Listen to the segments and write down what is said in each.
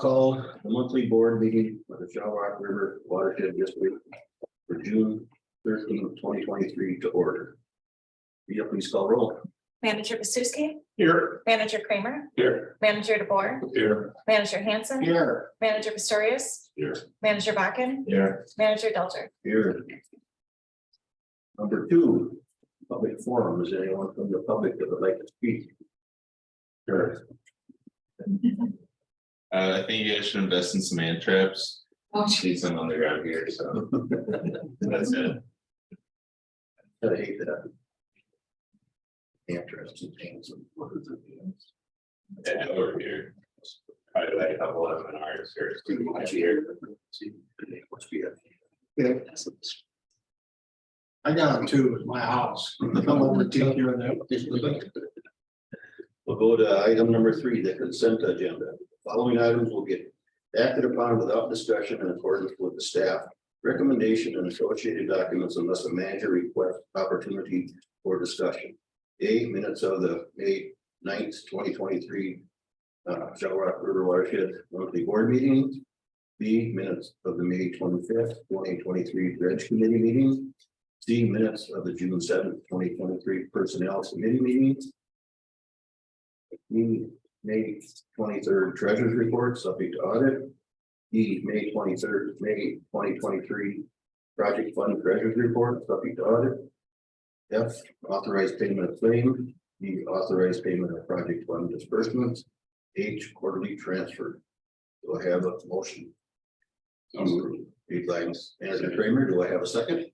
call the monthly board meeting of the Shell Rock River Watershed District for June 13th, 2023 to order. Will you please call roll? Manager Besuski, Here. Manager Kramer, Here. Manager DeBoer, Here. Manager Hanson, Here. Manager Pistorius, Here. Manager Bakken, Here. Manager Delter. Here. Number 2, public forum. Is there anyone from the public that would like to speak? Sure. I think you guys should invest in some ant traps. Oh, Need some on the ground here, so that's it. I hate that. Interesting things. Yeah, over here. Probably like a couple of them in ours here. It's pretty much here. Must be it. Yeah. I got 2 at my house. Come over and take care of that. We'll go to item number 3, the consent agenda. Following items will get acted upon without discussion in accordance with the staff recommendation and associated documents unless a manager requests opportunity for discussion. A, minutes of the May 9th, 2023 Shell Rock River Watershed monthly board meeting. B, minutes of the May 25th, 2023 Dredge Committee meeting. C, minutes of the June 7th, 2023 Personnel Committee meeting. E, May 23rd Treasurer's Report subject to audit. E, May 23rd, May 2023 Project Fund Treasurer's Report subject to audit. F, authorized payment of claim. E, authorized payment of project fund disbursements. H, quarterly transfer. Do I have a motion? Made by Manager Kramer. Do I have a second?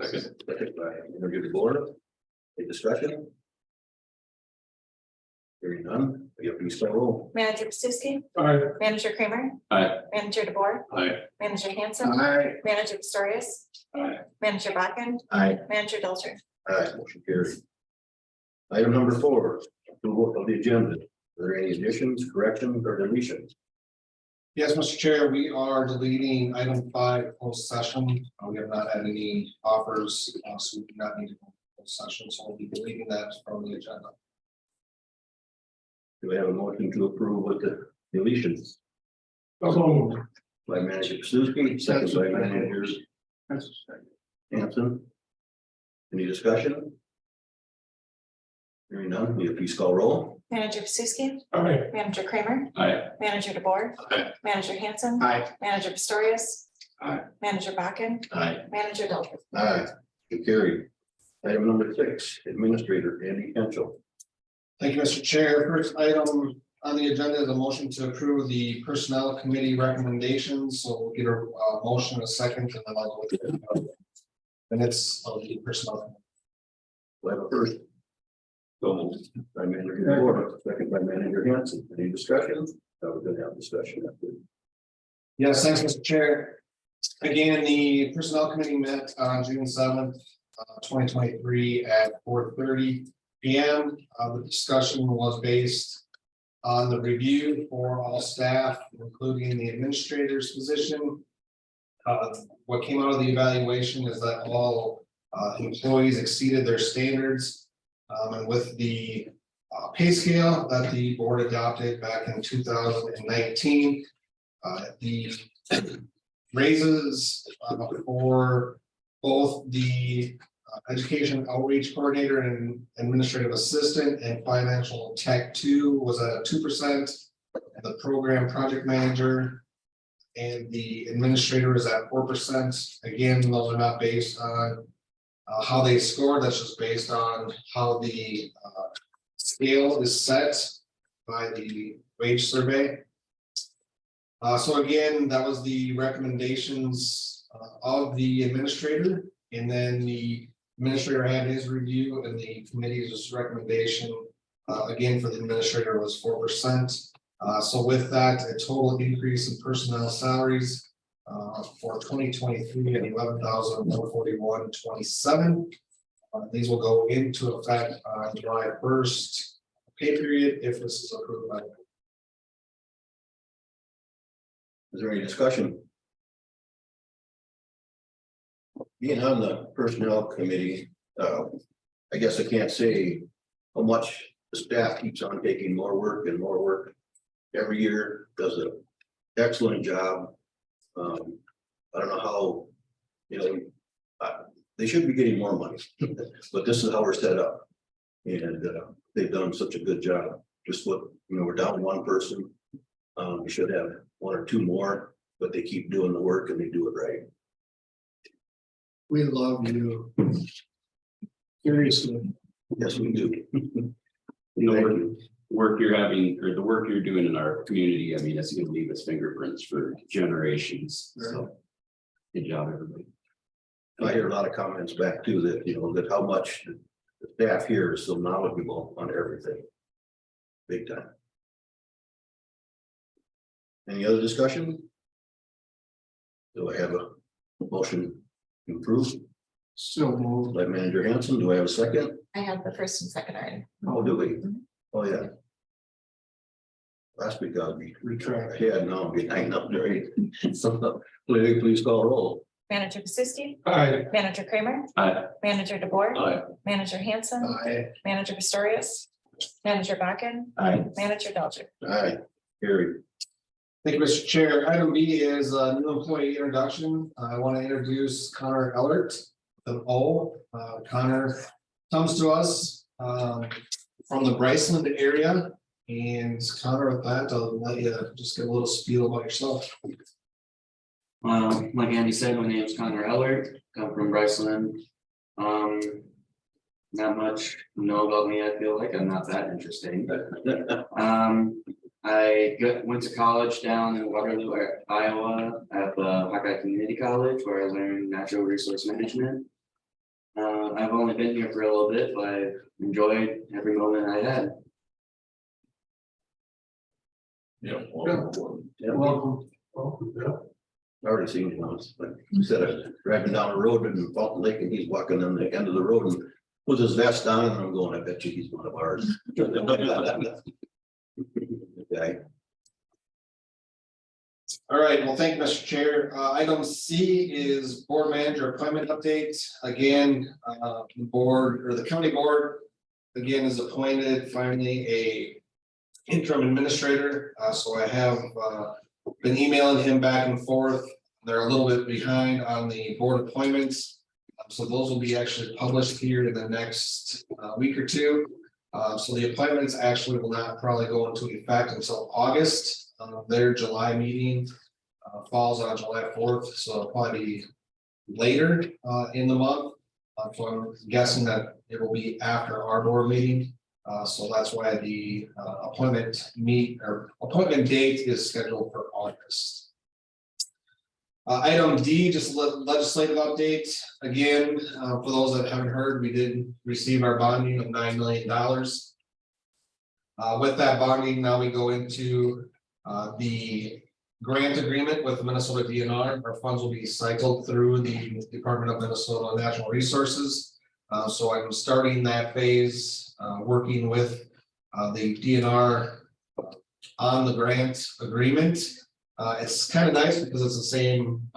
Second by Manager DeBoer. A discussion? Hearing none, we have please call roll. Manager Besuski, Aye. Manager Kramer, Aye. Manager DeBoer, Aye. Manager Hanson, Aye. Manager Pistorius, Aye. Manager Bakken, Aye. Manager Delter. Aye, motion carried. Item number 4, approval of the agenda. Are there any additions, corrections, or deletions? Yes, Mr. Chair, we are deleting item 5 closed session. We have not had any offers, so we do not need to go closed session, so we'll be deleting that from the agenda. Do we have a motion to approve with the deletions? By Manager Suzuki, second by Manager Hanson. Any discussion? Hearing none, will you please call roll? Manager Besuski, Aye. Manager Kramer, Aye. Manager DeBoer, Aye. Manager Hanson, Aye. Manager Pistorius, Aye. Manager Bakken, Aye. Manager Delter. Aye, motion carried. Item number 6, Administrator Andy Penchel. Thank you, Mr. Chair. First item on the agenda is a motion to approve the Personnel Committee recommendations. So we'll get a motion in a second, and then I'll go with the minutes of the Personnel. Do I have a first? So by Manager DeBoer, second by Manager Hanson. Any discussion? That we're gonna have discussion after. Yes, thanks, Mr. Chair. Again, the Personnel Committee met on June 7th, 2023 at 4:30 p.m. The discussion was based on the review for all staff, including the administrator's position. What came out of the evaluation is that all employees exceeded their standards. And with the pay scale that the board adopted back in 2019, the raises for both the education outreach coordinator and administrative assistant and financial tech 2 was at 2%. And the program project manager and the administrator is at 4%. Again, those are not based on how they scored. That's just based on how the scale is set by the wage survey. So again, that was the recommendations of the administrator, and then the administrator had his review, and the committee's recommendation again for the administrator was 4%. So with that, a total increase in personnel salaries for 2023 at 11,141.27. These will go into effect on July 1st pay period if this is approved by the board. Is there any discussion? Being on the personnel committee, I guess I can't say how much the staff keeps on taking more work and more work. every year, does an excellent job. I don't know how, you know, they should be getting more money, but this is how we're set up. And they've done such a good job. Just what, you know, we're down one person. We should have one or two more, but they keep doing the work and they do it right. We love you. Seriously. Yes, we do. The work you're having, or the work you're doing in our community, I mean, it's gonna leave its fingerprints for generations, so. Good job, everybody. I hear a lot of comments back too, that, you know, that how much the staff here is so knowledgeable on everything. Big time. Any other discussion? Do I have a motion to approve So moved. by Manager Hanson? Do I have a second? I have the first and second already. Oh, do we? Oh, yeah. Last week I'll be Retract. ahead, now I'm getting up there. So, please call roll. Manager Basisti, Aye. Manager Kramer, Aye. Manager DeBoer, Aye. Manager Hanson, Aye. Manager Pistorius, Manager Bakken, Aye. Manager Delger. Aye, carried. Thank you, Mr. Chair. Item B is a new employee introduction. I want to introduce Connor Ellert, with an O. Connor comes to us from the Bryceland area. And Connor, with that, I'll let you just get a little spiel about yourself. Like Andy said, my name is Connor Ellert, come from Bryceland. Not much you know about me, I feel like I'm not that interesting, but went to college down in Waterloo, Iowa, at the Hawkeye Community College, where I learned natural resource management. I've only been here for a little bit, but I've enjoyed every moment I had. Yeah. Welcome. I already seen him once, but instead of driving down the road and Falcon Lake and he's walking on the end of the road and with his vest on and I'm going, I bet you he's one of ours. Okay. All right, well, thank you, Mr. Chair. Item C is board manager appointment update. Again, the board or the county board again is appointed finally a interim administrator. So I have been emailing him back and forth. They're a little bit behind on the board appointments. So those will be actually published here in the next week or two. So the appointments actually will not probably go into effect until August. Their July meeting falls on July 4th, so it'll probably be later in the month. So I'm guessing that it will be after our board meeting. So that's why the appointment date is scheduled for August. Item D, just legislative update. Again, for those that haven't heard, we did receive our bonding of $9 million. With that bonding, now we go into the grant agreement with the Minnesota DNR. Our funds will be cycled through the Department of Minnesota Natural Resources. So I'm starting that phase, working with the DNR on the grant agreement. It's kind of nice because it's the same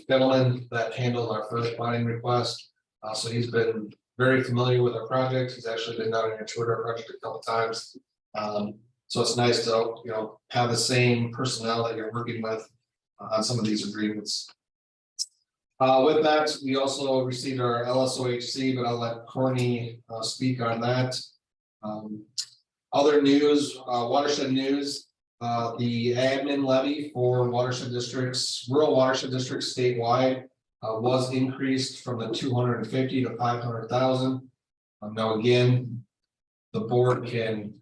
gentleman that handled our first bonding request. So he's been very familiar with our project. He's actually been down here and toured our project a couple times. So it's nice to, you know, have the same personnel that you're working with on some of these agreements. With that, we also received our LSOHC, but I'll let Courtney speak on that. Other news, watershed news, the admin levy for watershed districts, rural watershed districts statewide was increased from the 250 to 500,000. Now again, the board can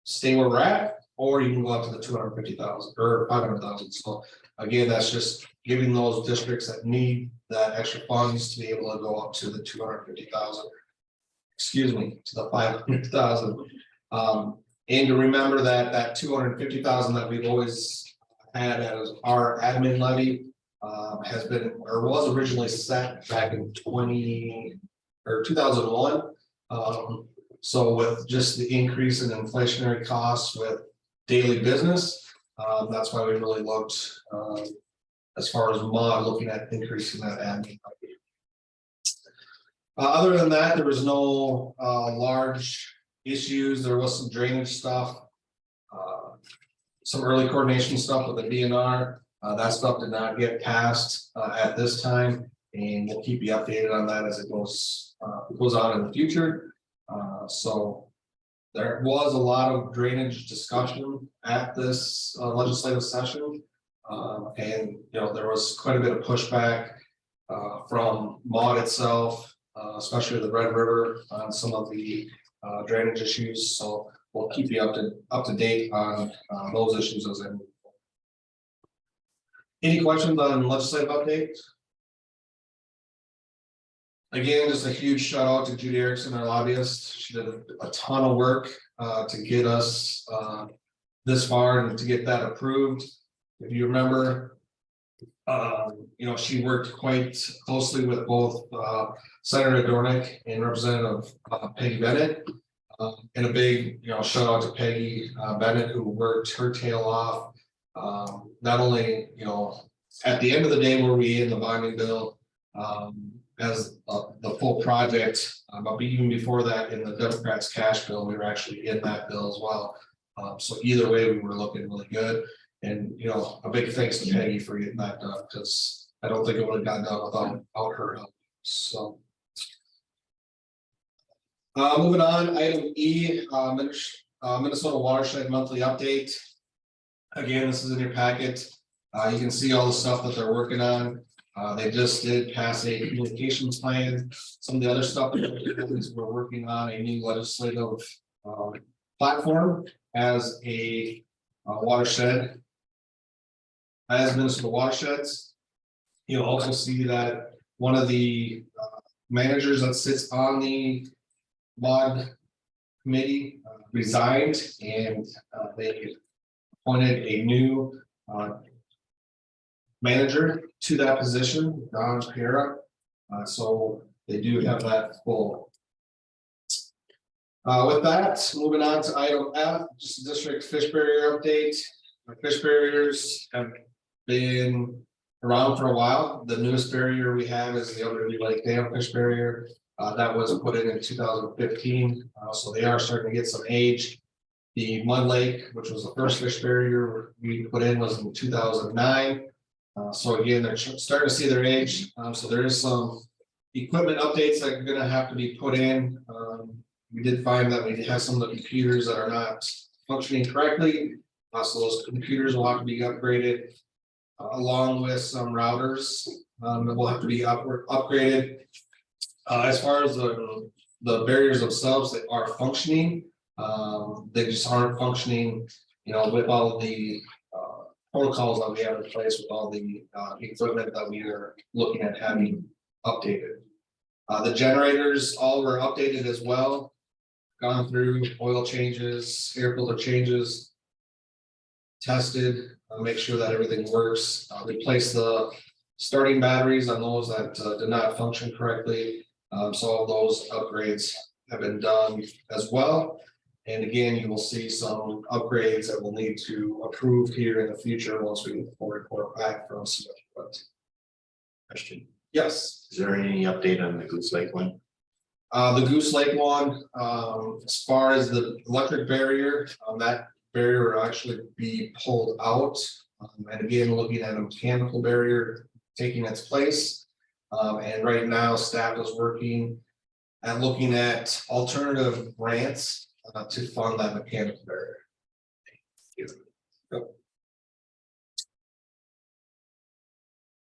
stay where we're at, or you can go up to the 250,000 or 500,000. So again, that's just giving those districts that need that extra funds to be able to go up to the 250,000. Excuse me, to the 500,000. And to remember that that 250,000 that we've always had as our admin levy has been or was originally set back in 2001. So with just the increase in inflationary costs with daily business, that's why we really looked as far as MOD looking at increasing that admin. Other than that, there was no large issues. There was some drainage stuff. some early coordination stuff with the DNR. That stuff did not get passed at this time, and we'll keep you updated on that as it goes on in the future. So there was a lot of drainage discussion at this legislative session. And you know, there was quite a bit of pushback from MAUD itself, especially the Red River on some of the drainage issues. So we'll keep you up to date on those issues as they move forward. Any questions on legislative updates? Again, just a huge shout out to Judy Erickson, our lobbyist. She did a ton of work to get us this far and to get that approved. If you remember, you know, she worked quite closely with both Senator Dornick and Representative Peggy Bennett. And a big, you know, shout out to Peggy Bennett, who worked her tail off. Not only, you know, at the end of the day, were we in the bonding bill as the full project, but even before that, in the Democrats' cash bill, we were actually in that bill as well. So either way, we were looking really good. And, you know, a big thanks to Peggy for getting that done, because I don't think it would have gotten done without her help. So. Moving on, item E, Minnesota Watershed Monthly Update. Again, this is in your packet. You can see all the stuff that they're working on. They just did pass a communications plan. Some of the other stuff that we're working on a new legislative platform as a watershed. As Minnesota Watersheds, you'll also see that one of the managers that sits on the MAUD committee resigned, and they appointed a new manager to that position, Don Piera. So they do have that full. With that, moving on to item F, just a district fish barrier update. Our fish barriers have been around for a while. The newest barrier we have is the Elderly Lake Dam fish barrier. That was put in 2015, so they are starting to get some age. The Mud Lake, which was the first fish barrier we put in, was in 2009. So again, they're starting to see their age. So there is some equipment updates that are going to have to be put in. We did find that we have some of the computers that are not functioning correctly. So those computers will have to be upgraded, along with some routers that will have to be upgraded. As far as the barriers themselves, that are functioning, they just aren't functioning, you know, with all of the protocols that we have in place, with all the equipment that we are looking at having updated. The generators all were updated as well, gone through oil changes, air filter changes, tested, make sure that everything works, replace the starting batteries on those that did not function correctly. So all those upgrades have been done as well. And again, you will see some upgrades that we'll need to approve here in the future once we report back from some. Question. Yes. Is there any update on the Goose Lake one? The Goose Lake one, as far as the electric barrier, that barrier will actually be pulled out. And again, looking at a mechanical barrier taking its place. And right now, staff is working and looking at alternative grants to fund that mechanical barrier.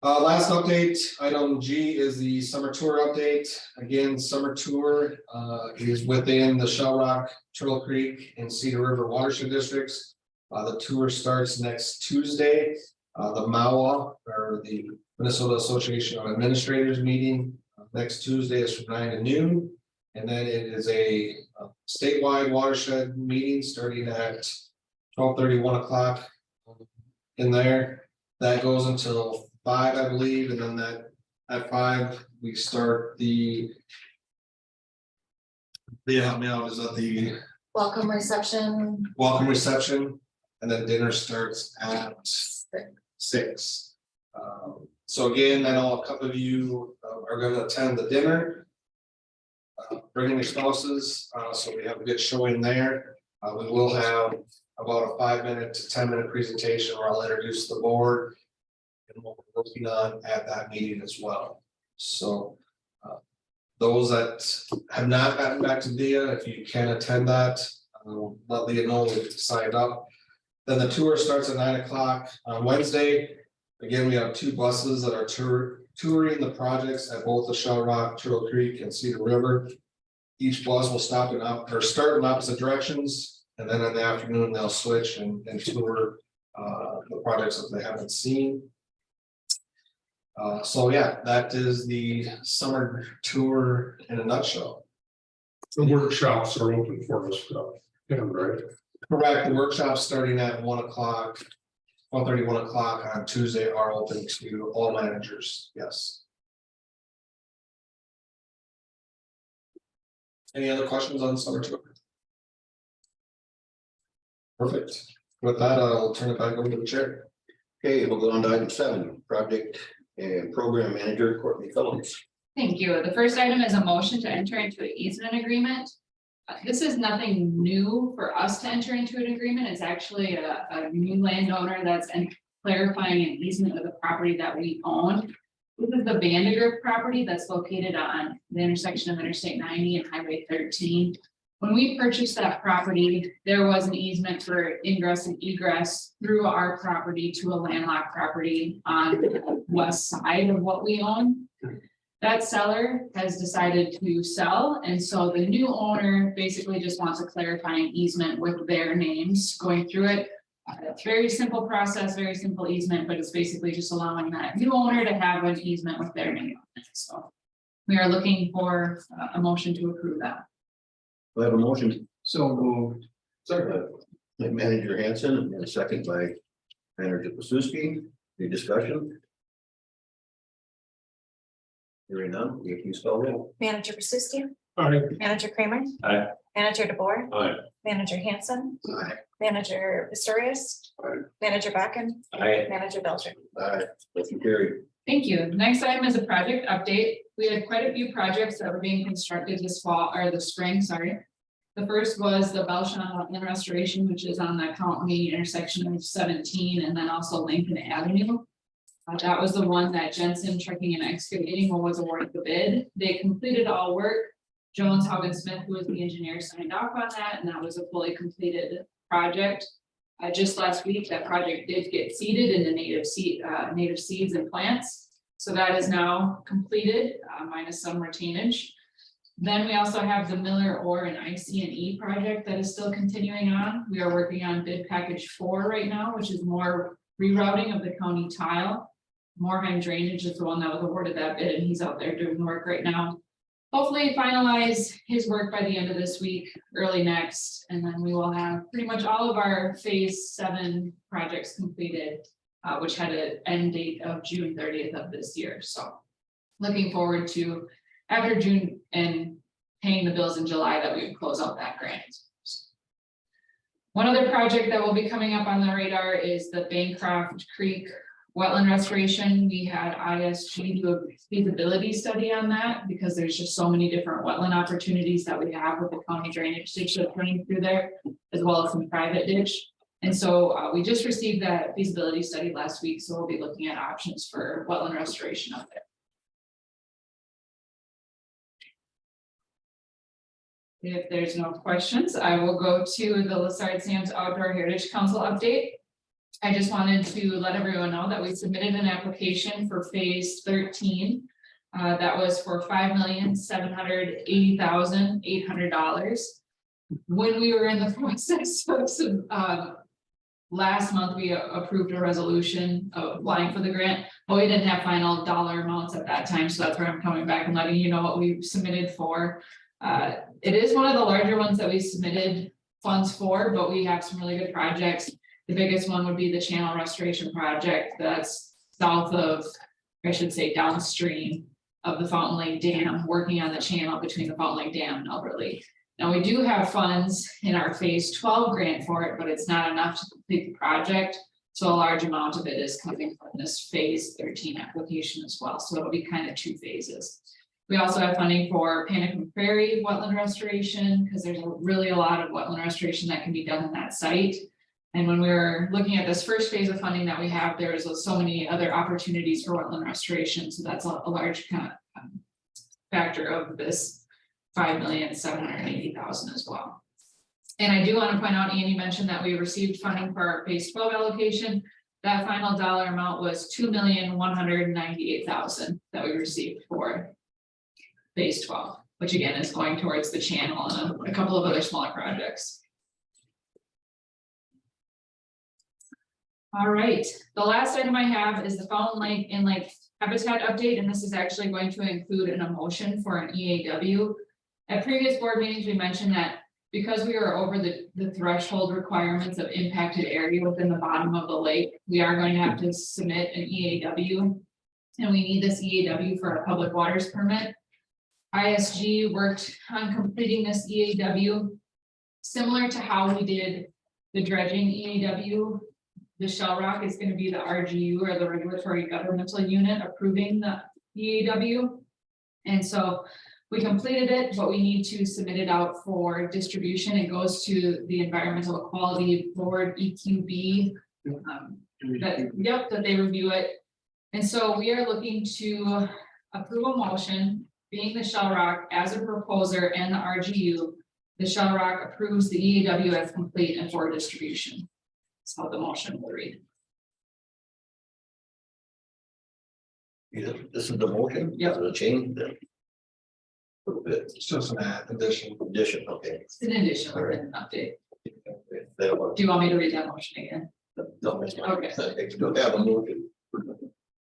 Last update, item G is the summer tour update. Again, summer tour is within the Shell Rock, Turtle Creek, and Cedar River watershed districts. The tour starts next Tuesday. The MAWA, or the Minnesota Association of Administrators meeting, next Tuesday is from 9 to noon. And then it is a statewide watershed meeting starting at 12:30, 1 o'clock in there. That goes until 5, I believe, and then that at 5 we start the. Help me out, is that the Welcome reception. welcome reception, and then dinner starts at 6. So again, I know a couple of you are going to attend the dinner. Bringing your spouses, so we have a good showing there. We will have about a 5-minute to 10-minute presentation where I'll introduce the board and what we're working on at that meeting as well. So those that have not gotten back to Leah, if you can attend that, let Leah know we've signed up. Then the tour starts at 9 o'clock on Wednesday. Again, we have 2 buses that are touring the projects at both the Shell Rock, Turtle Creek, and Cedar River. Each bus will start in opposite directions, and then in the afternoon they'll switch and tour the projects that they haven't seen. So yeah, that is the summer tour in a nutshell. The workshops are open for us, right? Correct, the workshops starting at 1 o'clock, 1:30, 1 o'clock on Tuesday are open to all managers, yes. Any other questions on summer tour? Perfect. With that, I'll turn it back over to the chair. Okay, we'll go on to item 7, project and program manager Courtney Phillips. Thank you. The first item is a motion to enter into an easement agreement. This is nothing new for us to enter into an agreement. It's actually a new landowner that's clarifying an easement of the property that we own. This is the Vandergrift property that's located on the intersection of Interstate 90 and Highway 13. When we purchased that property, there was an easement for ingress and egress through our property to a landlocked property on the west side of what we own. That seller has decided to sell, and so the new owner basically just wants a clarifying easement with their names going through it. It's very simple process, very simple easement, but it's basically just allowing that new owner to have an easement with their name on it. So we are looking for a motion to approve that. We have a motion. So moved. Second. By Manager Hanson and a second by Manager Pasuski. Any discussion? Hearing none, will you please spell roll? Manager Pasuski, Aye. Manager Kramer. Aye. Manager DeBoer, Aye. Manager Hanson, Aye. Manager Pistorius. Aye. Manager Bakken, Aye. Manager Belcher. Aye. Motion carried. Thank you. Next item is a project update. We had quite a few projects that were being constructed this fall or the spring, sorry. The first was the Belshon Wetland Restoration, which is on the County intersection of 17 and then also Lincoln Avenue. That was the one that Jensen Trucking and Excavating was awarded the bid. They completed all work. Jones, Hogg & Smith, who was the engineer, signed off on that, and that was a fully completed project. Just last week, that project did get seeded in the native seeds and plants. So that is now completed, minus some retainage. Then we also have the Miller Ore and IC&E project that is still continuing on. We are working on bid package 4 right now, which is more rerouting of the county tile. Moorheim Drainage is the one that was awarded that bid, and he's out there doing the work right now. Hopefully finalize his work by the end of this week, early next, and then we will have pretty much all of our phase 7 projects completed, which had an end date of June 30th of this year. So looking forward to after June and paying the bills in July that we would close out that grant. One other project that will be coming up on the radar is the Bancroft Creek wetland restoration. We had ISG do a feasibility study on that because there's just so many different wetland opportunities that we have with the county drainage ditch that's running through there, as well as some private ditch. And so we just received that feasibility study last week, so we'll be looking at options for wetland restoration out there. If there's no questions, I will go to the Lessard Sam's Outdoor Heritage Council update. I just wanted to let everyone know that we submitted an application for phase 13. That was for $5,780,800. When we were in the process of last month, we approved a resolution of applying for the grant, but we didn't have final dollar amounts at that time. So that's where I'm coming back and letting you know what we submitted for. It is one of the larger ones that we submitted funds for, but we have some really good projects. The biggest one would be the channel restoration project that's south of, I should say downstream of the Fountain Lake Dam, working on the channel between the Fountain Lake Dam and Elberly. Now, we do have funds in our phase 12 grant for it, but it's not enough to complete the project. So a large amount of it is coming from this phase 13 application as well. So it'll be kind of 2 phases. We also have funding for Panican Prairie wetland restoration because there's really a lot of wetland restoration that can be done in that site. And when we were looking at this first phase of funding that we have, there's so many other opportunities for wetland restoration, so that's a large kind of factor of this 5,780,000 as well. And I do want to point out, Andy mentioned that we received funding for our phase 12 allocation. That final dollar amount was 2,198,000 that we received for phase 12, which again is going towards the channel and a couple of other smaller projects. All right, the last item I have is the Fountain Lake Inlet habitat update, and this is actually going to include an motion for an EAW. At previous board meetings, we mentioned that because we are over the threshold requirements of impacted area within the bottom of the lake, we are going to have to submit an EAW. And we need this EAW for our public waters permit. ISG worked on completing this EAW. Similar to how we did the dredging EAW, the Shell Rock is going to be the RGU, or the regulatory governmental unit, approving the EAW. And so we completed it, but we need to submit it out for distribution. It goes to the Environmental Quality Board, EQB. That they review it. And so we are looking to approve a motion, being the Shell Rock as a proposer and the RGU. The Shell Rock approves the EAW as complete and for distribution. That's how the motion will read. Yeah, this is the motion? Yep. The change. A little bit, It's just an addition. addition, okay. It's an addition or an update. That one. Do you want me to read that motion again? No, it's not. Okay. I don't have a motion.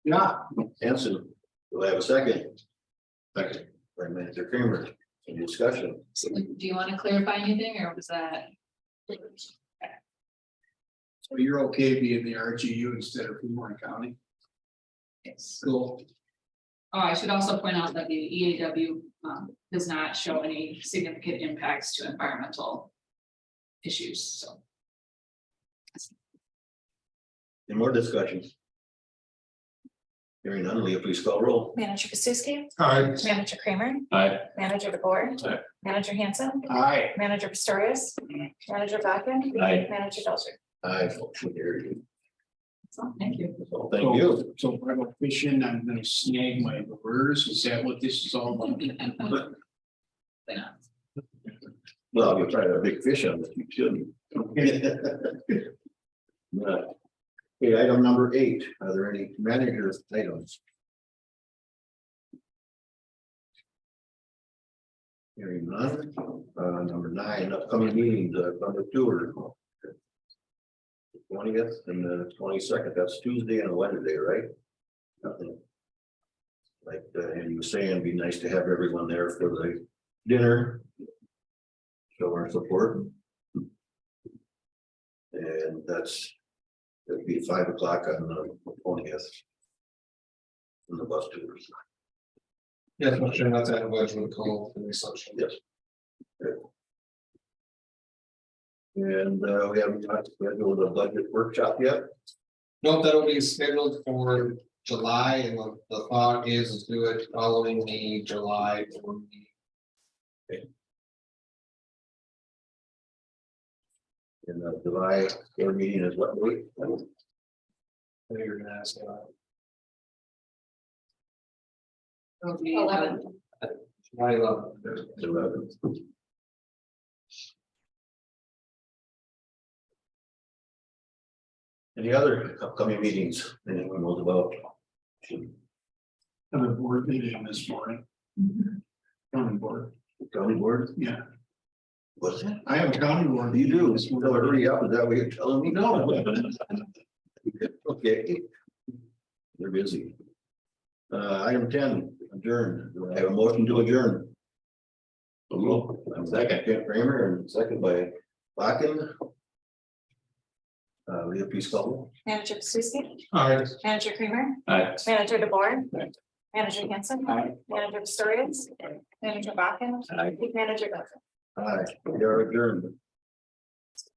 Yeah. Hanson, do I have a second? Second, by Manager Kramer, any discussion? So, do you want to clarify anything, or was that? So you're okay being the RGU instead of Fremont County? Yes. Cool. Oh, I should also point out that the EAW does not show any significant impacts to environmental issues, so. Any more discussions? Hearing none, Leah, please call roll. Manager Besuski, Aye. Manager Kramer, Aye. Manager DeBoer, Aye. Manager Hanson, Aye. Manager Pistorius, Manager Vaca, Aye. Manager Delcher. Aye, motion carried. So, thank you. So, thank you. So if I go fishing, I'm gonna snag my lures. Is that what this is all about? Why not? Well, you'll try a big fish on this, you shouldn't. Right. Okay, item number 8, are there any managers items? Hearing none, number 9, upcoming meetings, number 2 are 20th and the 22nd, that's Tuesday and Wednesday, right? Nothing. Like, and you were saying, it'd be nice to have everyone there for the dinner. Show our support. And that's, it'd be 5 o'clock on the 20th. In the bus tours. Yes, I'm sure that's a budget call for the assumption. Yes. And we haven't got to schedule the budget workshop yet. Nope, that'll be scheduled for July, and the thought is to do it following the July board meeting. And the July board meeting is what week? I know you're gonna ask about It'll be, 11. July 11th. 11th. Any other upcoming meetings anyone knows about? Have a board meeting this morning. County board. County board? Yeah, What's that? I have a county board. You do, this so morning. hurry up, is that what you're telling me? No. Okay. They're busy. Item 10, adjourned. Do I have a motion to adjourn? I'm second, Kent Kramer, and second by Bakken. Leah, please call. Manager Besuski, Aye. Manager Kramer, Aye. Manager DeBoer, Aye. Manager Hanson, Aye. Manager Pistorius, Manager Vaca, Aye. Manager Delcher. Aye, we are adjourned.